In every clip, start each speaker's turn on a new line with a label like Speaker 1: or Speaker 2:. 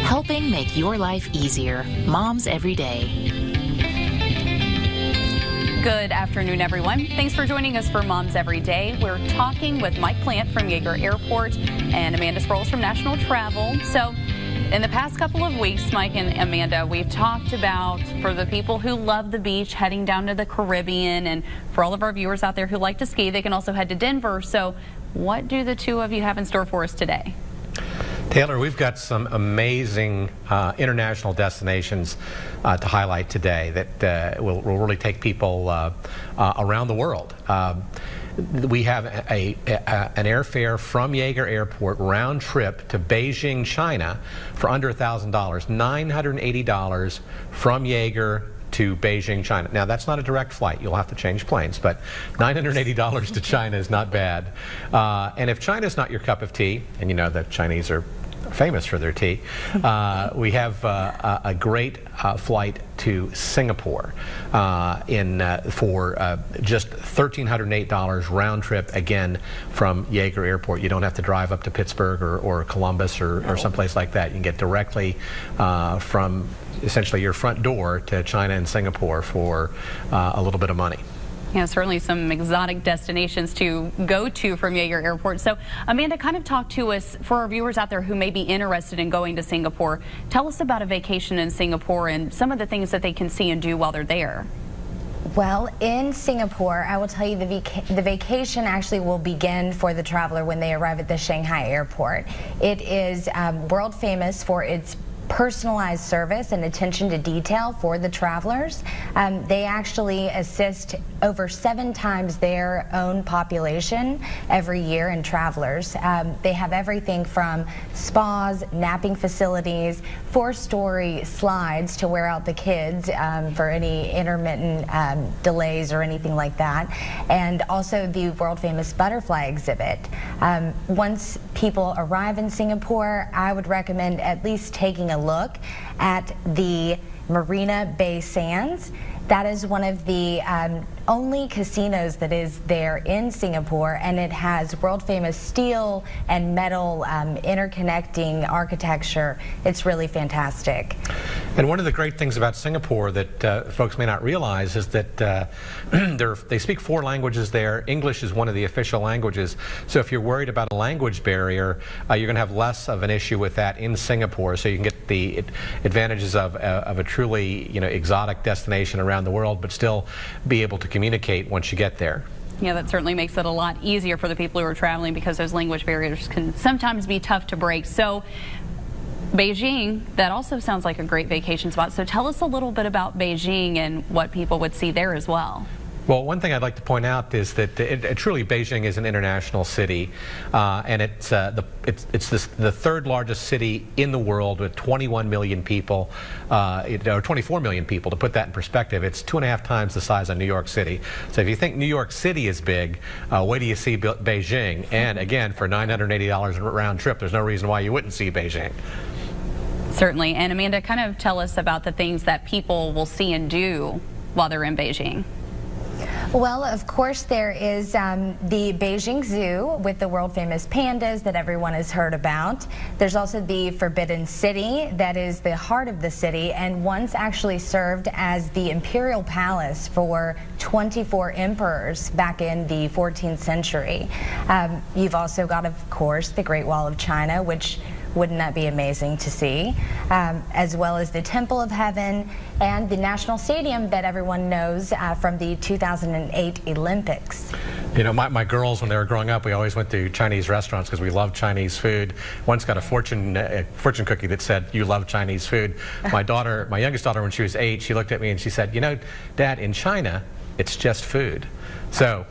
Speaker 1: helping make your life easier. Moms Every Day.
Speaker 2: Good afternoon, everyone. Thanks for joining us for Moms Every Day. We're talking with Mike Plant from Yeager Airport and Amanda Sproles from National Travel. So in the past couple of weeks, Mike and Amanda, we've talked about, for the people who love the beach, heading down to the Caribbean, and for all of our viewers out there who like to ski, they can also head to Denver. So what do the two of you have in store for us today?
Speaker 3: Taylor, we've got some amazing international destinations to highlight today that will really take people around the world. We have an airfare from Yeager Airport round trip to Beijing, China for under $1,000, $980 from Yeager to Beijing, China. Now, that's not a direct flight. You'll have to change planes, but $980 to China is not bad. And if China's not your cup of tea, and you know the Chinese are famous for their tea, we have a great flight to Singapore for just $1,308 round trip, again, from Yeager Airport. You don't have to drive up to Pittsburgh or Columbus or someplace like that. You can get directly from essentially your front door to China and Singapore for a little bit of money.
Speaker 2: Yeah, certainly some exotic destinations to go to from Yeager Airport. So, Amanda, kind of talk to us, for our viewers out there who may be interested in going to Singapore. Tell us about a vacation in Singapore and some of the things that they can see and do while they're there.
Speaker 4: Well, in Singapore, I will tell you the vacation actually will begin for the traveler when they arrive at the Shanghai airport. It is world famous for its personalized service and attention to detail for the travelers. They actually assist over 7 times their own population every year in travelers. They have everything from spas, napping facilities, 4-story slides to wear out the kids for any intermittent delays or anything like that, and also the world famous butterfly exhibit. Once people arrive in Singapore, I would recommend at least taking a look at the Marina Bay Sands. That is one of the only casinos that is there in Singapore, and it has world famous steel and metal interconnecting architecture. It's really fantastic.
Speaker 3: And one of the great things about Singapore that folks may not realize is that they speak 4 languages there. English is one of the official languages. So if you're worried about a language barrier, you're going to have less of an issue with that in Singapore. So you can get the advantages of a truly, exotic destination around the world, but still be able to communicate once you get there.
Speaker 2: Yeah, that certainly makes it a lot easier for the people who are traveling, because those language barriers can sometimes be tough to break. So Beijing, that also sounds like a great vacation spot. So tell us a little bit about Beijing and what people would see there as well.
Speaker 3: Well, one thing I'd like to point out is that truly Beijing is an international city, and it's the 3rd largest city in the world with 21 million people, or 24 million people. To put that in perspective, it's 2.5 times the size of New York City. So if you think New York City is big, wait till you see Beijing. And again, for $980 round trip, there's no reason why you wouldn't see Beijing.
Speaker 2: Certainly. And Amanda, kind of tell us about the things that people will see and do while they're in Beijing.
Speaker 4: Well, of course, there is the Beijing Zoo with the world famous pandas that everyone has heard about. There's also the Forbidden City, that is the heart of the city, and once actually served as the imperial palace for 24 emperors back in the 14th century. You've also got, of course, the Great Wall of China, which wouldn't that be amazing to see? As well as the Temple of Heaven and the National Stadium that everyone knows from the 2008 Olympics.
Speaker 3: You know, my girls, when they were growing up, we always went to Chinese restaurants because we love Chinese food. Once got a fortune cookie that said, "You love Chinese food." My youngest daughter, when she was 8, she looked at me and she said, "You know, Dad, in China, it's just food." So.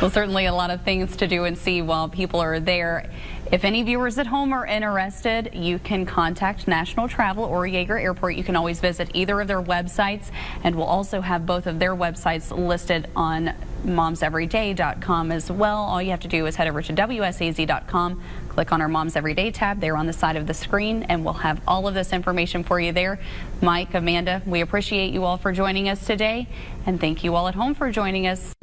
Speaker 2: Well, certainly a lot of things to do and see while people are there. If any viewers at home are interested, you can contact National Travel or Yeager Airport. You can always visit either of their websites, and we'll also have both of their websites listed on momseveryday.com as well. All you have to do is head over to WSAZ.com, click on our Moms Everyday tab there on the side of the screen, and we'll have all of this information for you there. Mike, Amanda, we appreciate you all for joining us today, and thank you all at home for joining us.